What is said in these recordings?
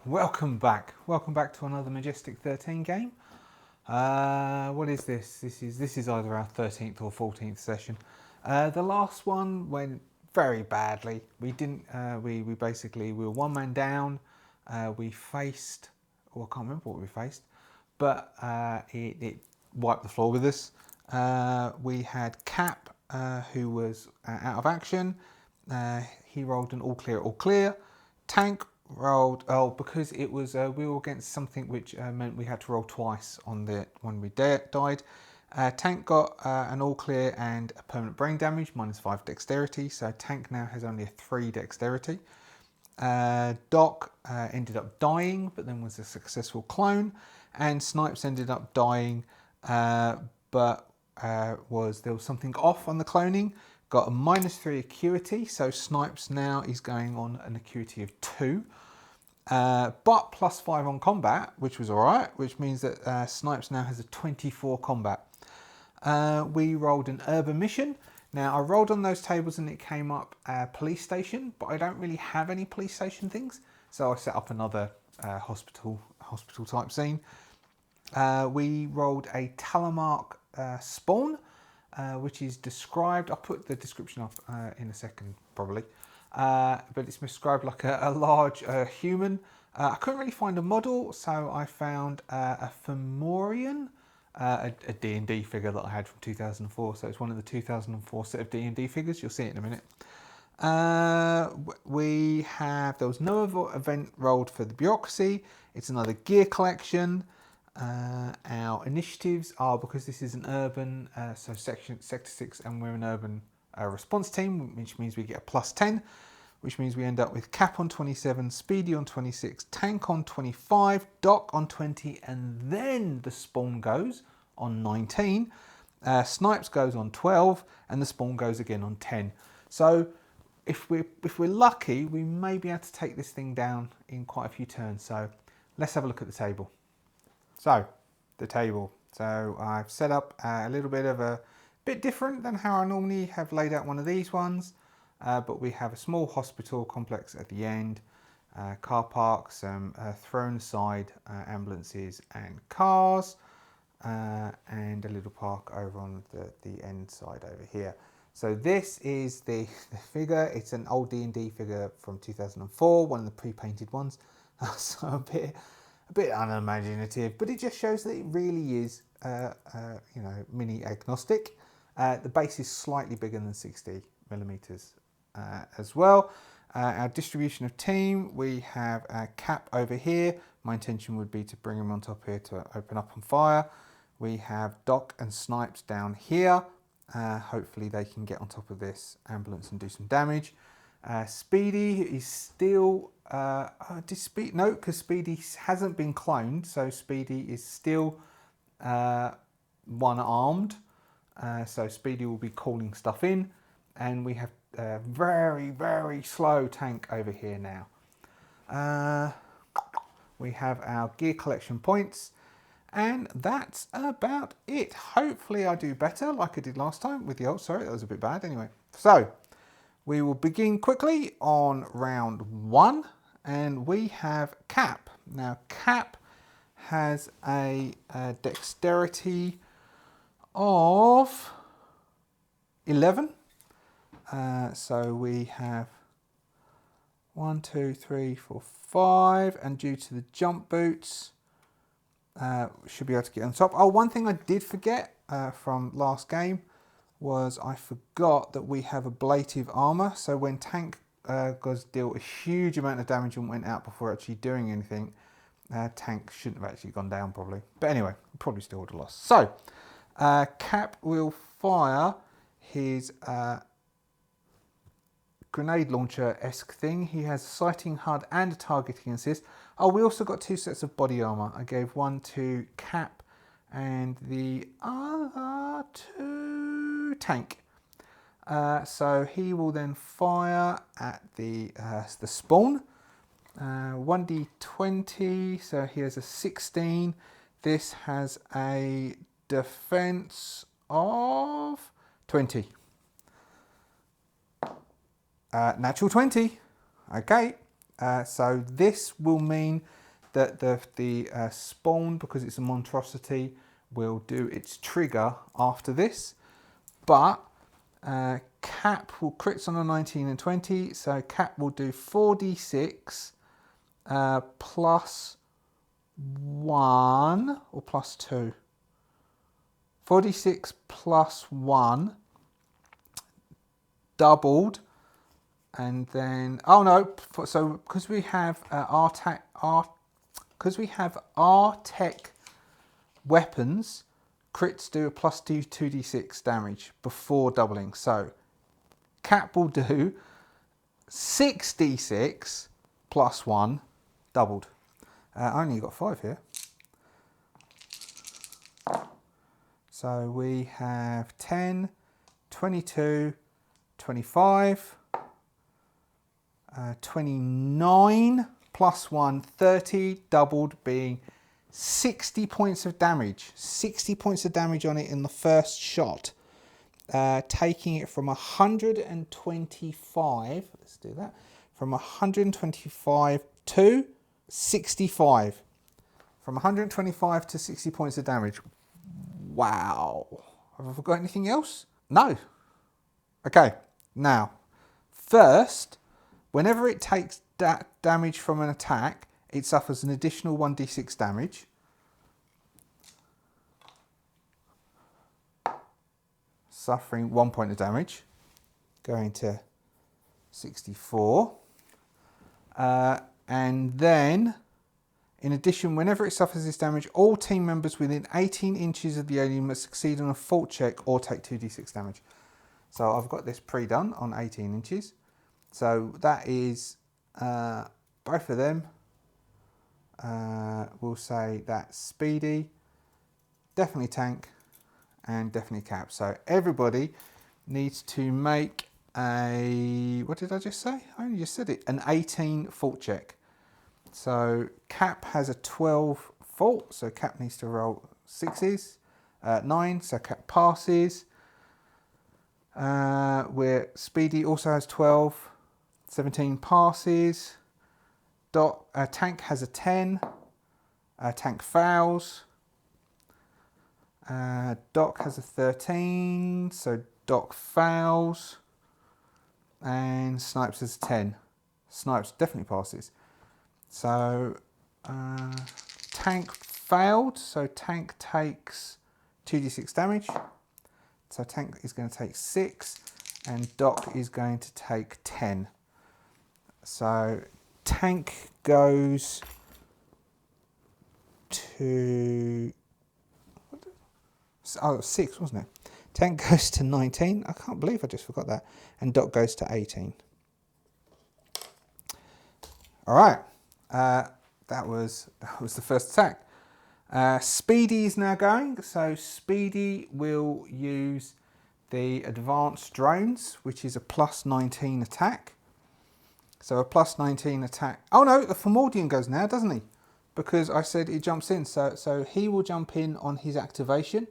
welcome back to another Majestic13 game. What is this? This is either our 13th or 14th session. The last one went very badly. We didn't. We were one man down. We faced. I can't remember what we faced, but it wiped the floor with us. We had Cap, who was out of action. He rolled an all clear. Tank rolled, because it was we were against something which meant we had to roll twice on the when we died. Tank got an all clear and a permanent brain damage, -5 dexterity, so Tank now has only a 3 dexterity. Doc ended up dying, but then was a successful clone, and Snipes ended up dying, but there was something off on the cloning. Got a -3 acuity, so Snipes now is going on an acuity of 2, but +5 on combat, which was alright, which means that Snipes now has a 24 combat. We rolled an urban mission. Now I rolled on those tables and it came up police station, but I don't really have any police station things, so I set up another hospital type scene. We rolled a Talmak Spawn, which is described, I'll put the description up in a second probably, but it's described like a large human. I couldn't really find a model, so I found a Fomorian, a D&D figure that I had from 2004, so it's one of the 2004 set of D&D figures, you'll see it in a minute. There was no event rolled for the bureaucracy, it's another gear collection. Our initiatives are, because this is an urban, so Sector 6, and we're an urban response team, which means we get a +10, which means we end up with Cap on 27, Speedy on 26, Tank on 25, Doc on 20, and then the Spawn goes on 19, Snipes goes on 12, and the Spawn goes again on 10. So if we're lucky, we may be able to take this thing down in quite a few turns. So let's have a look at the table. So, the table. So I've set up a little bit of a bit different than how I normally have laid out one of these ones, but we have a small hospital complex at the end, car park, some thrown aside ambulances and cars, and a little park over on the end side over here. So this is the figure. It's an old D&D figure from 2004, one of the pre-painted ones, so a bit unimaginative, but it just shows that it really is, mini agnostic. The base is slightly bigger than 60mm as well. Our distribution of team, we have a Cap over here. My intention would be to bring him on top here to open up on fire. We have Doc and Snipes down here. Hopefully they can get on top of this ambulance and do some damage. Speedy is still, no, because Speedy hasn't been cloned, so Speedy is still one-armed, so Speedy will be calling stuff in, and we have a very, very slow Tank over here now. We have our gear collection points, and that's about it. Hopefully I do better like I did last time with the old, sorry, that was a bit bad anyway. So, we will begin quickly on round 1, and we have Cap. Now Cap has a dexterity of 11. So we have 1, 2, 3, 4, 5, and due to the jump boots, should be able to get on top. Oh, one thing I did forget from last game was I forgot that we have ablative armor, so when Tank dealt a huge amount of damage and went out before actually doing anything, Tank shouldn't have actually gone down probably, but anyway, probably still would have lost. So Cap will fire his grenade launcher-esque thing. He has a sighting HUD and a targeting assist. Oh, we also got 2 sets of body armor. I gave one to Cap and the other to Tank. So he will then fire at the Spawn. 1d20, so he has a 16. This has a defense of 20. Natural 20. Okay, so this will mean The Spawn, because it's a monstrosity, will do its trigger after this, but Cap will crits on a 19 and 20, so Cap will do 4d6 plus 1 or plus 2. 4d6 plus 1 doubled, and then oh no, so because we have our tech weapons, crits do a plus 2d6 damage before doubling. So Cap will do 6d6 plus 1 doubled. I only got 5 here. So we have 10, 22, 25, 29 plus 1, 30, doubled, being 60 points of damage. 60 points of damage on it in the first shot. Taking it from 125, let's do that, from 125 to 65. From 125 to 60 points of damage. Wow. Have I forgot anything else? No. Okay, now, first, whenever it takes damage from an attack, it suffers an additional 1d6 damage. Suffering 1 point of damage. Going to 64. And then, in addition, whenever it suffers this damage, all team members within 18 inches of the alien must succeed on a fort check or take 2d6 damage. So I've got this pre-done on 18 inches. So that is both of them. We'll say that's speedy, definitely tank, and definitely Cap. So everybody needs to make a, what did I just say? I only just said it, an 18 fort check. So Cap has a 12 fort, so Cap needs to roll 6s, 9, so Cap passes. Where Speedy also has 12, 17 passes. Tank has a 10, Tank fails. Doc has a 13, so Doc fails. And Snipes has a 10. Snipes definitely passes. So Tank failed, so Tank takes 2d6 damage. So Tank is going to take 6 and Doc is going to take 10. So Tank goes to, oh, 6, wasn't it? Tank goes to 19. I can't believe I just forgot that. And Doc goes to 18. All right. That was the first attack. Speedy is now going. So Speedy will use the advanced drones, which is a plus 19 attack. So a plus 19 attack. Oh no, the Formordian goes now, doesn't he? Because I said he jumps in. So he will jump in on his activation.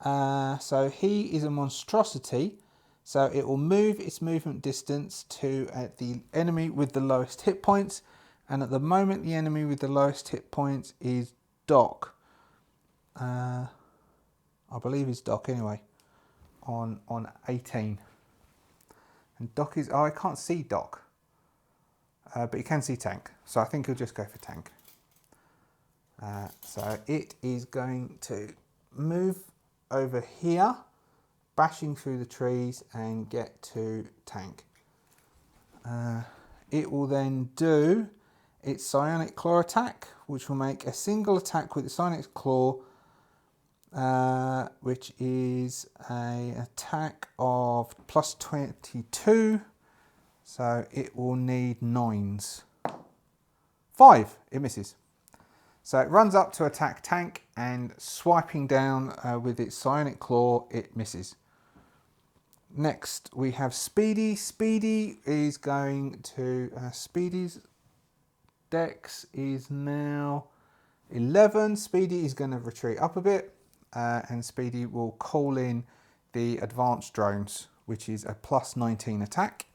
So he is a monstrosity. So it will move its movement distance to the enemy with the lowest hit points. And at the moment, the enemy with the lowest hit points is Doc. I believe it's Doc anyway. On 18. And Doc is, oh, I can't see Doc. But you can see Tank. So I think he'll just go for Tank. So it is going to move over here, bashing through the trees and get to Tank. It will then do its Psionic Claw attack, which will make a single attack with its Psionic Claw, which is an attack of plus 22. So it will need 9s. 5, it misses. So it runs up to attack Tank and swiping down with its Psionic Claw, it misses. Next we have Speedy. Speedy is going to, Speedy's Dex is now 11. Speedy is going to retreat up a bit and Speedy will call in the advanced drones, which is a plus 19 attack.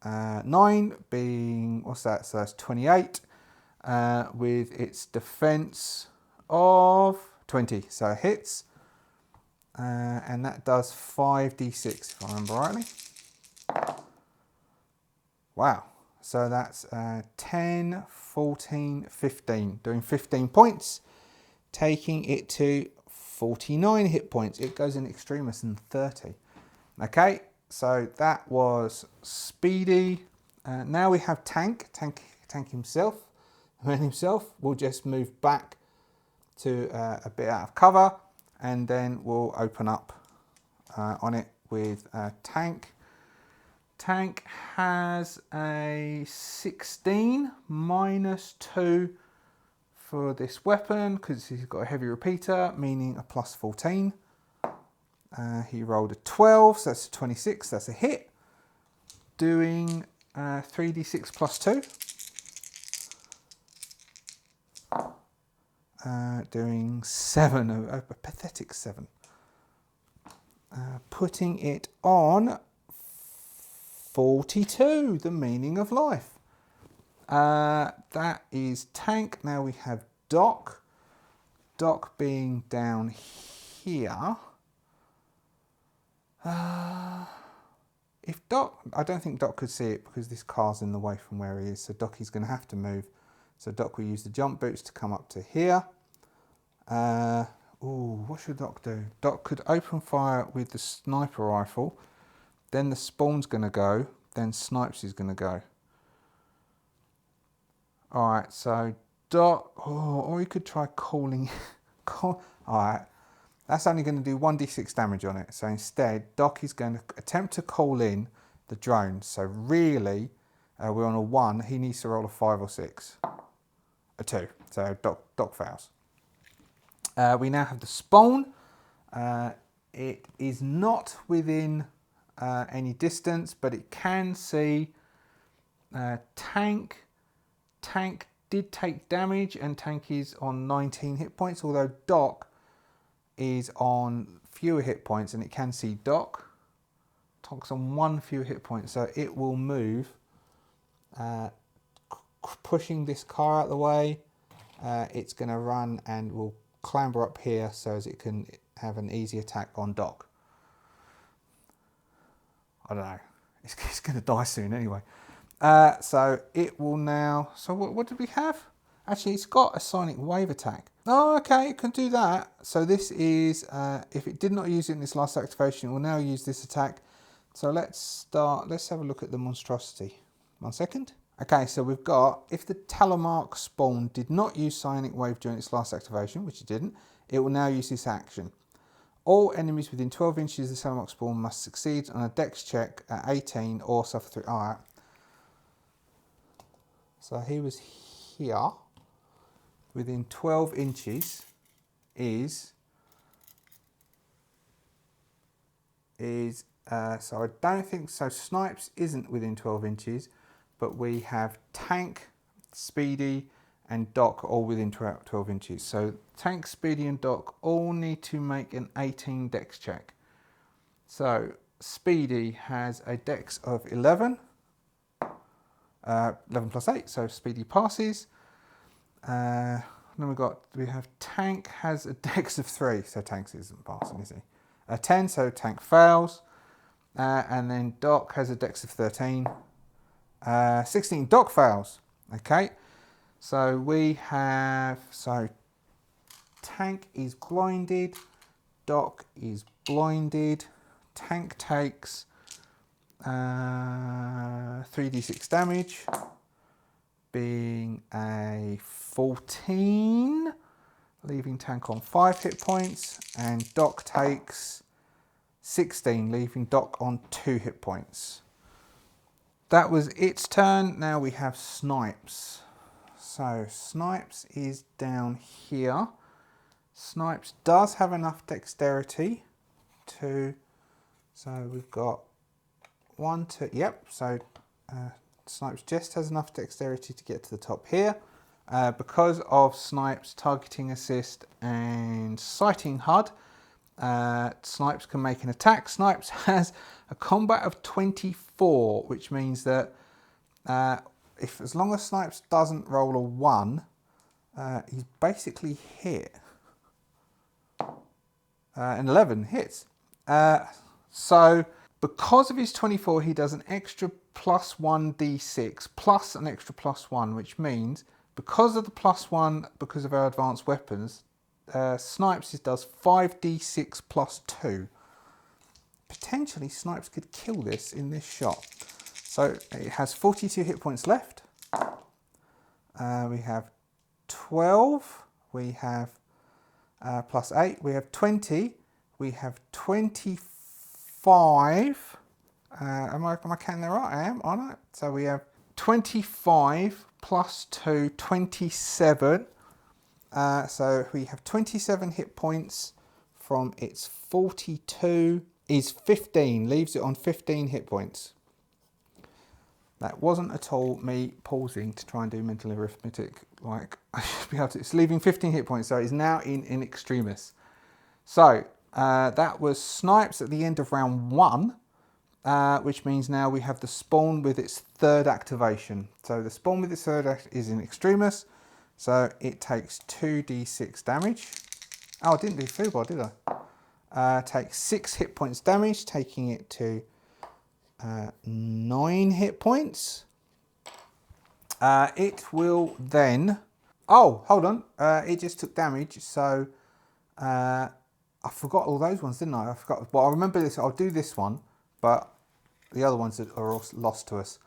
9 being, what's that? So that's 28. with its defense of 20. So it hits. And that does 5d6 if I remember rightly. Wow. So that's 10, 14, 15. Doing 15 points. Taking it to 49 hit points. It goes in extremis and 30. Okay. So that was Speedy. Now we have Tank. Tank himself. And himself will just move back to a bit out of cover. And then we'll open up on it with Tank. Tank has a 16 -2 for this weapon because he's got a heavy repeater, meaning a +14. He rolled a 12, so that's a 26, that's a hit. Doing 3d6 +2. Doing 7, a pathetic 7. Putting it on 42, the meaning of life. That is Tank. Now we have Doc. Doc being down here. If Doc, I don't think Doc could see it because this car's in the way from where he is. So Doc is going to have to move. So Doc will use the jump boots to come up to here. What should Doc do? Doc could open fire with the sniper rifle. Then the Spawn's going to go. Then Snipes is going to go. Alright, so Doc... or he could try calling... Alright, that's only going to do 1d6 damage on it. So instead, Doc is going to attempt to call in the drone. So really, we're on a 1. He needs to roll a 5 or 6. A 2. So Doc fails. We now have the Spawn. It is not within any distance, but it can see Tank. Tank did take damage, and Tank is on 19 hit points, although Doc is on fewer hit points, and it can see Doc. Doc's on 1 fewer hit point, so it will move, pushing this car out of the way. It's going to run and will clamber up here so as it can have an easy attack on Doc. I don't know. It's going to die soon anyway. So it will now... So what did we have? Actually, it's got a sonic wave attack. Oh, okay, it can do that. So this is... if it did not use it in this last activation, it will now use this attack. So let's have a look at the monstrosity. 1 second. Okay, so we've got... If the Talmak Spawn did not use sonic wave during its last activation, which it didn't, it will now use this action. All enemies within 12 inches of the Talmak Spawn must succeed on a dex check at 18 or suffer 3. Alright. So he was here. Within 12 inches is so I don't think so. Snipes isn't within 12 inches, but we have Tank, Speedy, and Doc all within 12 inches. So Tank, Speedy, and Doc all need to make an 18 dex check. So Speedy has a dex of 11. 11 plus 8, so Speedy passes. Then we have Tank has a dex of 3, so Tank isn't passing, is he? 10, so Tank fails. And then Doc has a dex of 13. 16, Doc fails. Okay, so we have... So Tank is blinded. Doc is blinded. Tank takes 3d6 damage, being a 14, leaving Tank on 5 hit points, and Doc takes 16, leaving Doc on 2 hit points. That was its turn. Now we have Snipes. So Snipes is down here. Snipes does have enough dexterity to... So we've got 1, 2... Yep, so Snipes just has enough dexterity to get to the top here. Because of Snipes' targeting assist and sighting HUD, Snipes can make an attack. Snipes has a combat of 24, which means that as long as Snipes doesn't roll a 1, he's basically hit. And 11 hits. So because of his 24, he does an extra +1 d6 plus an extra +1, which means because of the +1, because of our advanced weapons, Snipes does 5d6 plus 2. Potentially Snipes could kill this in this shot. So it has 42 hit points left. We have 12. We have +8. We have 20. We have 25. Am I counting that right? I am, aren't I? So we have 25 plus 2, 27. So we have 27 hit points from its 42 is 15, leaves it on 15 hit points. That wasn't at all me pausing to try and do mental arithmetic. Like, I should be able to. It's leaving 15 hit points, so it's now in extremis. So that was Snipes at the end of round 1, which means now we have the Spawn with its 3rd activation. So the Spawn with its 3rd act is in extremis, so it takes 2d6 damage. Oh, I didn't do Foobar, did I? Takes 6 hit points damage, taking it to 9 hit points. It will then... Oh, hold on. It just took damage, so... I forgot all those ones, didn't I? I forgot. Well, I remember this. I'll do this one, but the other ones are all lost to us.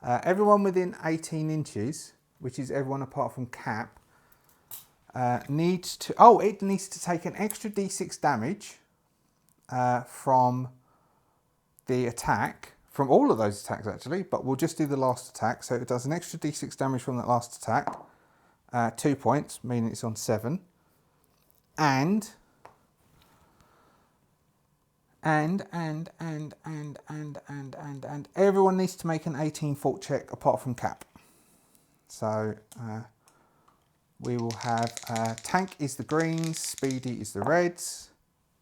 Everyone within 18 inches, which is everyone apart from Cap, needs to... Oh, it needs to take an extra d6 damage from the attack, from all of those attacks actually, but we'll just do the last attack. So it does an extra d6 damage from that last attack, 2 points, meaning it's on 7, and everyone needs to make an 18 fort check apart from Cap. So we will have Tank is the greens, Speedy is the reds.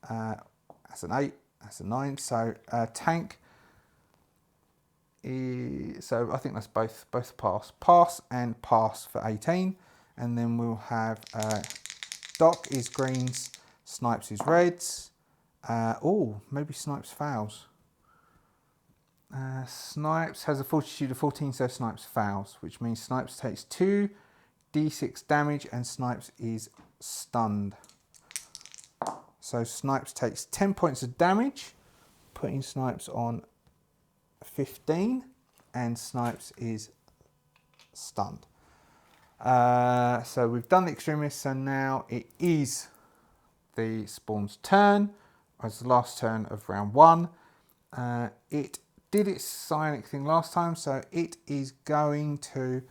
That's an 8, that's a 9. So Tank is, so I think that's both pass and pass for 18, and then we'll have Doc is greens, Snipes is reds. Oh, maybe Snipes fails. Snipes has a fortitude of 14, so Snipes fails, which means Snipes takes 2d6 damage and Snipes is stunned. So Snipes takes 10 points of damage, putting Snipes on 15, and Snipes is stunned. So we've done the extremists, so now it is the Spawn's turn. As the last turn of round 1. It did its psionic thing last time, so it is going to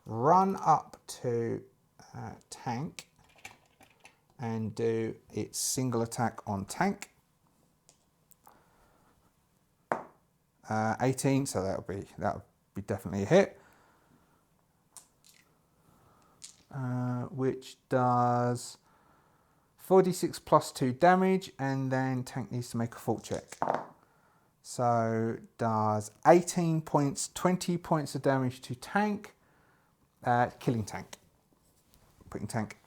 run up to Tank and do its single attack on Tank. 18, so that'll be definitely a hit. Which does 4d6 plus 2 damage, and then Tank needs to make a fort check. So does 18 points, 20 points of damage to Tank, killing Tank, putting Tank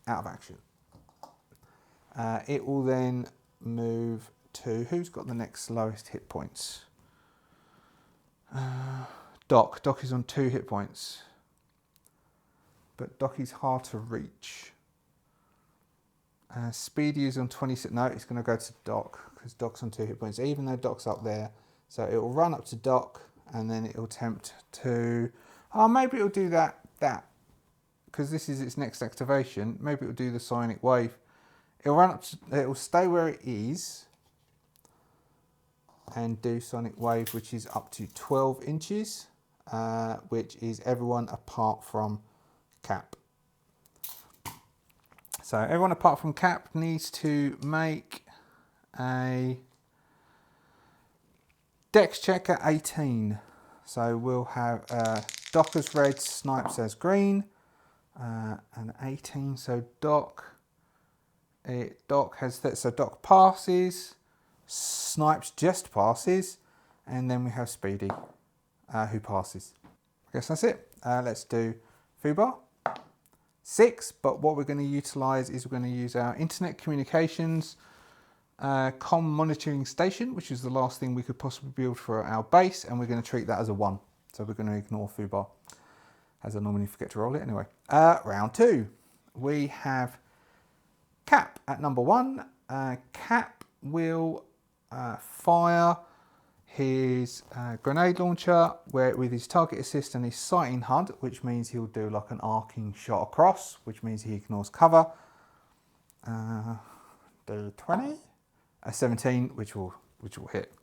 out of action. It will then move to, who's got the next lowest hit points? Doc. Doc is on 2 hit points, but Doc is hard to reach. Speedy is on 26. No, it's going to go to Doc because Doc's on 2 hit points, even though Doc's up there. So it will run up to Doc and then it will attempt to... Oh, maybe it'll do that because this is its next activation. Maybe it'll do the psionic wave. It'll run up to... It'll stay where it is and do sonic wave, which is up to 12 inches, which is everyone apart from Cap. So everyone apart from Cap needs to make a Dex check at 18. So we'll have Doc as red, Snipes as green, and 18. So Doc has that. So Doc passes, Snipes just passes, and then we have Speedy, who passes. guess that's it. Let's do foobar. 6, but what we're going to utilise is we're going to use our internet communications comm monitoring station, which is the last thing we could possibly build for our base, and we're going to treat that as a 1. So we're going to ignore foobar, as I normally forget to roll it anyway. Round 2. We have Cap at number 1. Cap will fire his grenade launcher with his target assist and his sighting HUD, which means he'll do like an arcing shot across, which means he ignores cover. Do 20, a 17, which will hit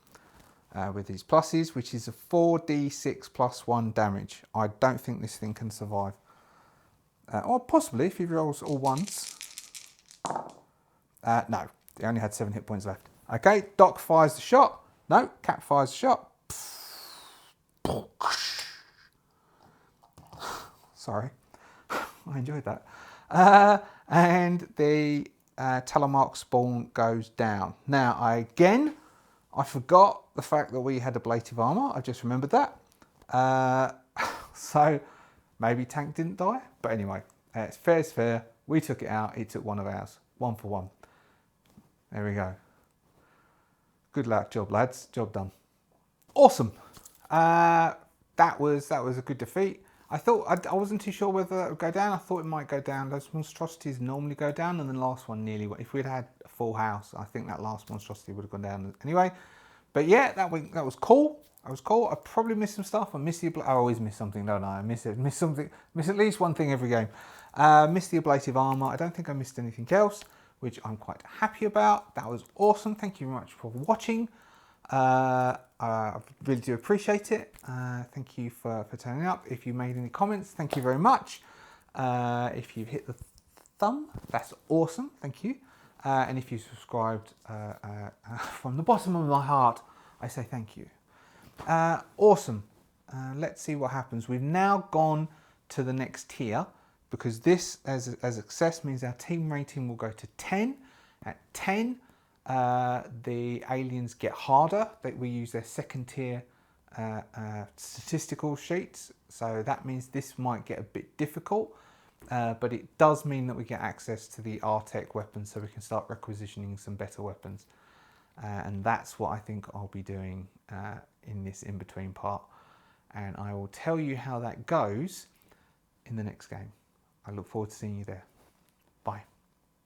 with his pluses, which is a 4d6 plus 1 damage. I don't think this thing can survive, or possibly if he rolls all ones. No, he only had 7 hit points left. Okay, Doc fires the shot. No, Cap fires the shot. Sorry, I enjoyed that. And the Talmak Spawn goes down. Now, I forgot the fact that we had ablative armor. I just remembered that. So maybe Tank didn't die. But anyway, it's fair. We took it out. It took one of ours. 1 for 1. There we go. Good luck, job lads. Job done. Awesome. That was a good defeat. I thought I wasn't too sure whether that would go down. I thought it might go down. Those monstrosities normally go down, and the last one nearly went. If we'd had a full house, I think that last monstrosity would have gone down anyway. But yeah, that was cool. That was cool. I probably missed some stuff. I always miss something, don't I? I miss something. Miss at least one thing every game. Missed the ablative armor. I don't think I missed anything else, which I'm quite happy about. That was awesome. Thank you very much for watching. I really do appreciate it. Thank you for turning up. If you made any comments, thank you very much. If you've hit the thumb, that's awesome. Thank you. And if you subscribed from the bottom of my heart, I say thank you. Awesome. Let's see what happens. We've now gone to the next tier, because this, as a success, means our team rating will go to 10. At 10, the aliens get harder. We use their second tier statistical sheets, so that means this might get a bit difficult, but it does mean that we get access to the R-Tech weapons, so we can start requisitioning some better weapons, and that's what I think I'll be doing in this in-between part, and I will tell you how that goes in the next game. I look forward to seeing you there. Bye.